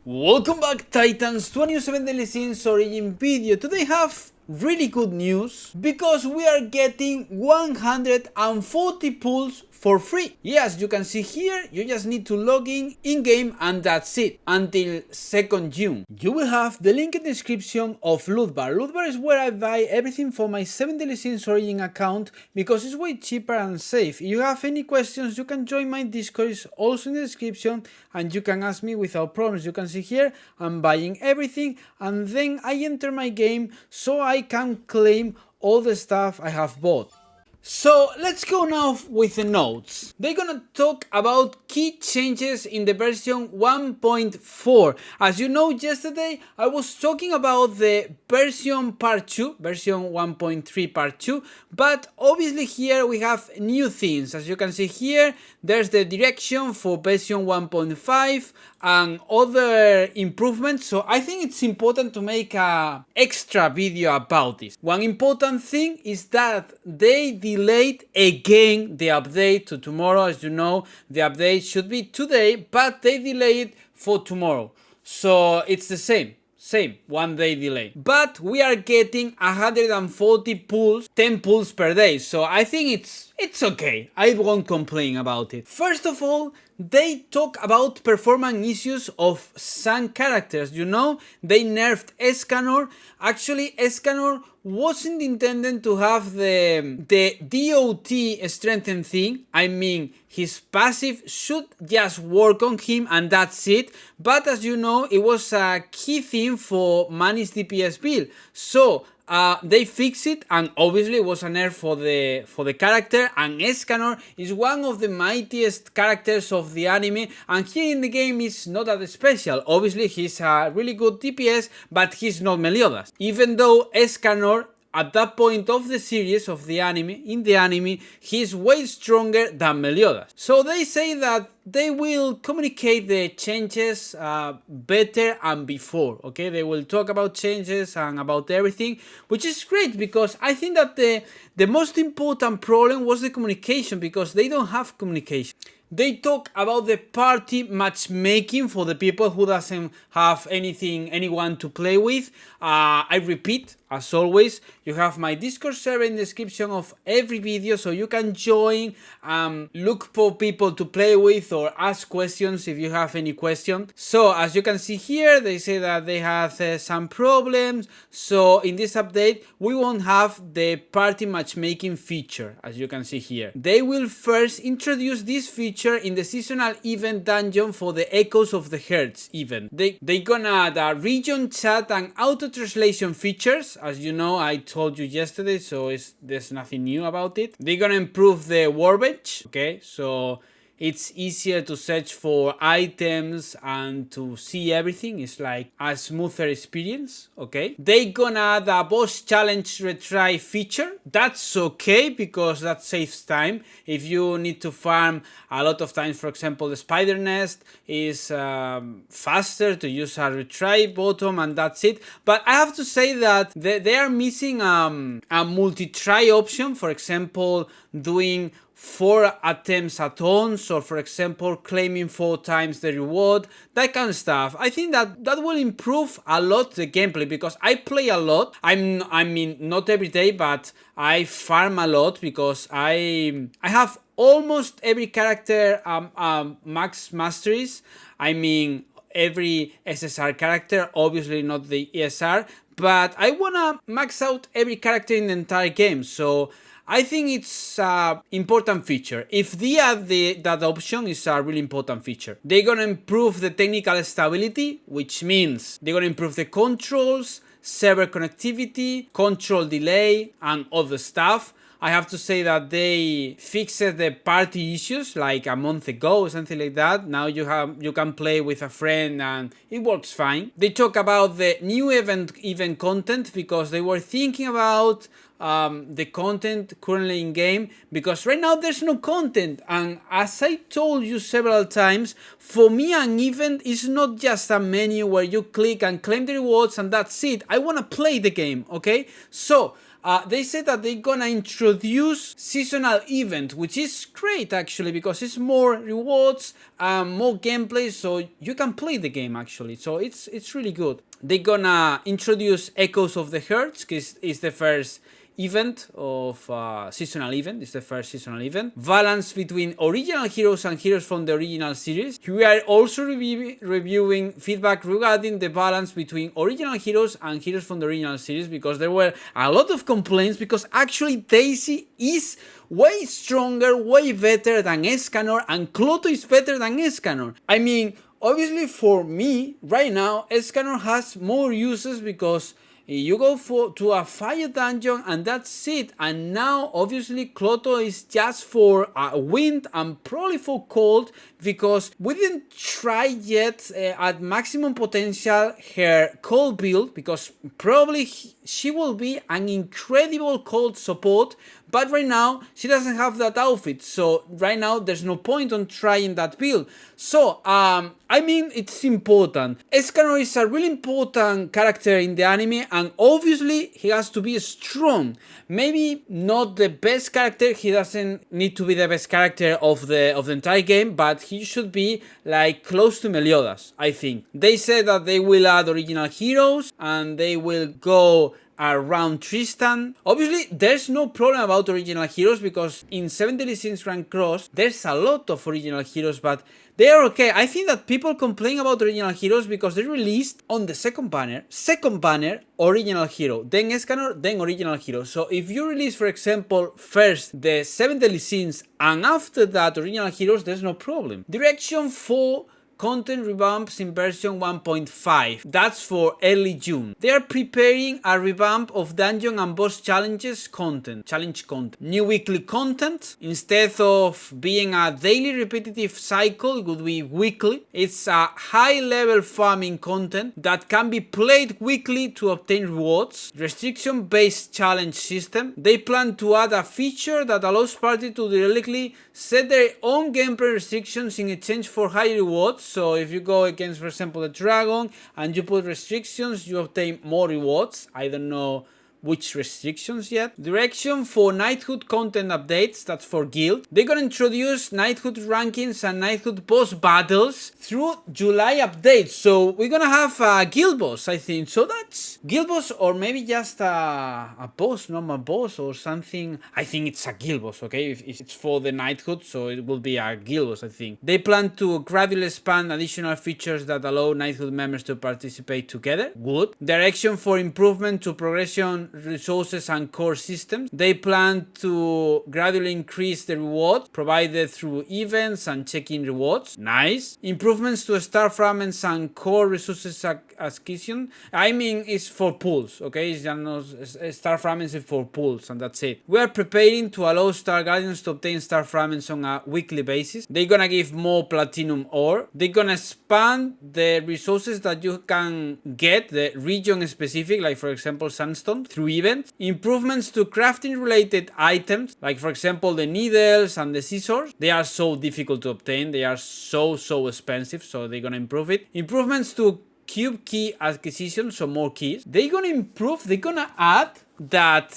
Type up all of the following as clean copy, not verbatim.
Welcome back, Titans, to a new 7 Daily Scenes Origin video. Today I have really good news because we are getting 140 pulls for free. Yes, you can see here, you just need to log in-game and that's it, until 2nd June. You will have the link in the description of LOOTBAR. LOOTBAR is where I buy everything for my 7 Daily Scenes Origin account because it's way cheaper and safe. If you have any questions, you can join my Discord, it's also in the description, and you can ask me without problems. You can see here, I'm buying everything and then I enter my game so I can claim all the stuff I have bought. So let's go now with the notes. They're gonna talk about key changes in the version 1.4. As you know, yesterday I was talking about the version part 2, version 1.3 part 2, but obviously here we have new things. As you can see here, there's the direction for version 1.5 and other improvements, so I think it's important to make a extra video about this. One important thing is that they delayed again the update to tomorrow. As you know, the update should be today, but they delayed for tomorrow, so it's the same 1 day delay, but we are getting 140 pulls, 10 pulls per day, so I think it's okay. I won't complain about it. First of all, they talk about performance issues of some characters. You know, they nerfed Escanor. Actually, Escanor wasn't intended to have the DOT strengthen thing. I mean, his passive should just work on him and that's it. But as you know, it was a key thing for Manny's DPS build. So they fixed it, and obviously it was a nerf for the character, and Escanor is one of the mightiest characters of the anime, and here in the game is not that special. Obviously he's a really good DPS, but he's not Meliodas. Even though Escanor at that point of the series of the anime, in the anime, he's way stronger than Meliodas. So they say that they will communicate the changes better and before, okay? They will talk about changes and about everything, which is great because I think that the most important problem was the communication, because they don't have communication. They talk about the party matchmaking for the people who doesn't have anyone to play with. I repeat, as always, you have my Discord server in the description of every video, so you can join, look for people to play with or ask questions if you have any question. So as you can see here, they say that they have some problems. So in this update, we won't have the party matchmaking feature, as you can see here. They will first introduce this feature in the seasonal event dungeon for the Echoes of the Herds event. They gonna add a region chat and auto translation features. As you know, I told you yesterday, so there's nothing new about it. They're gonna improve the workbench, okay, so it's easier to search for items and to see everything. It's like a smoother experience, okay? They gonna add a boss challenge retry feature. That's okay because that saves time. If you need to farm a lot of times, for example, the spider nest is faster to use a retry bottom and that's it. But I have to say that they are missing a multi-try option. For example, doing 4 attempts at once, or for example claiming 4 times the reward, that kind of stuff. I think that will improve a lot the gameplay, because I play a lot. I mean not every day, but I farm a lot because I have almost every character max masteries. I mean every SSR character, obviously not the ESR, but I wanna max out every character in the entire game, so I think it's an important feature. If they add that option, it's a really important feature. They're gonna improve the technical stability, which means they're gonna improve the controls, server connectivity, control delay, and other stuff. I have to say that they fixed the party issues like a month ago or something like that. Now you can play with a friend and it works fine. They talk about the new event content because they were thinking about the content currently in game, because right now there's no content, and as I told you several times, for me an event is not just a menu where you click and claim the rewards and that's it. I want to play the game, okay? So They said that they're gonna introduce seasonal event, which is great actually, because it's more rewards and more gameplay, so you can play the game actually. So it's really good. They're gonna introduce Echoes of the Herds, because it's the first event of seasonal event. It's the first seasonal event. Balance between original heroes and heroes from the original series. We are also reviewing feedback regarding the balance between original heroes and heroes from the original series, because there were a lot of complaints, because actually Daisy is way stronger, way better than Escanor, and Clotho is better than Escanor. I mean, obviously for me right now Escanor has more uses, because you go to a fire dungeon and that's it. And now obviously Clotho is just for wind and probably for cold, because we didn't try yet at maximum potential her cold build, because probably she will be an incredible cold support, but right now she doesn't have that outfit, so right now there's no point on trying that build. So I mean, it's important. Escanor is a really important character in the anime, and obviously he has to be strong. Maybe not the best character, he doesn't need to be the best character of the entire game, but he should be like close to Meliodas, I think. They said that they will add original heroes and they will go around Tristan. Obviously there's no problem about original heroes, because in 7 Deadly Sins Grand Cross there's a lot of original heroes, but they are okay. I think that people complain about original heroes because they released on the second banner original hero, then Escanor, then original hero. So if you release, for example, first the 7 Deadly Sins and after that original heroes, there's no problem. Direction for content revamps in version 1.5. That's for early June. They are preparing a revamp of dungeon and boss challenges content. New weekly content. Instead of being a daily repetitive cycle, it would be weekly. It's a high level farming content that can be played weekly to obtain rewards. Restriction based challenge system. They plan to add a feature that allows parties to directly set their own gameplay restrictions in exchange for high rewards. So if you go against, for example, the dragon and you put restrictions, you obtain more rewards. I don't know which restrictions yet. Direction for knighthood content updates, that's for guild. They're gonna introduce knighthood rankings and knighthood boss battles through July updates. So we're gonna have a guild boss, I think. So that's guild boss, or maybe just a boss, normal boss or something. I think it's a guild boss, okay? If it's for the knighthood, so it will be a guild boss, I think. They plan to gradually expand additional features that allow knighthood members to participate together. Good. Direction for improvement to progression resources and core systems. They plan to gradually increase the rewards provided through events and check-in rewards. Nice. Improvements to star fragments and core resources acquisition. I mean, it's for pools, okay? It's just star fragments is for pools, and that's it. We are preparing to allow star guardians to obtain star fragments on a weekly basis. They're gonna give more platinum ore. They're gonna expand the resources that you can get, the region specific, like for example sandstone, through events. Improvements to crafting related items, like for example the needles and the scissors. They are so difficult to obtain, they are so expensive, so they're gonna improve it. Improvements to cube key acquisition, so more keys. They're gonna add that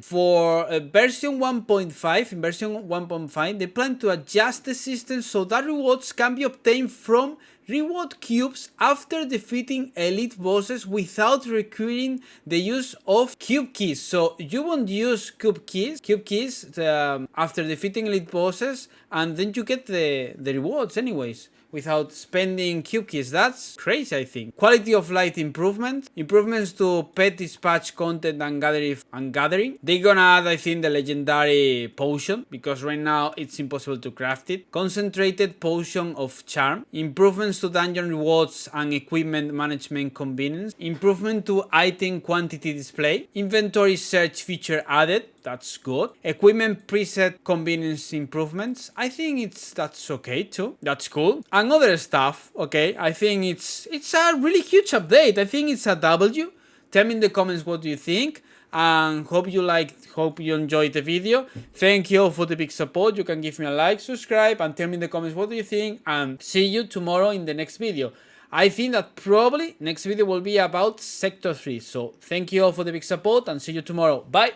for version 1.5, in version 1.5 they plan to adjust the system so that rewards can be obtained from reward cubes after defeating elite bosses without requiring the use of cube keys. So you won't use cube keys after defeating elite bosses, and then you get the rewards anyways without spending cube keys. That's crazy, I think. Quality of life improvements to pet dispatch content and gathering. They're gonna add, I think, the legendary potion, because right now it's impossible to craft it. Concentrated potion of charm. Improvements to dungeon rewards and equipment management convenience. Improvement to item quantity display. Inventory search feature added. That's good. Equipment preset convenience improvements. I think that's okay too. That's cool. And other stuff, okay. I think it's a really huge update. I think it's a W. Tell me in the comments what you think, and hope you enjoyed the video. Thank you all for the big support. You can give me a like, subscribe, and tell me in the comments what do you think, and see you tomorrow in the next video. I think that probably next video will be about Sector 3. So thank you all for the big support and see you tomorrow. Bye!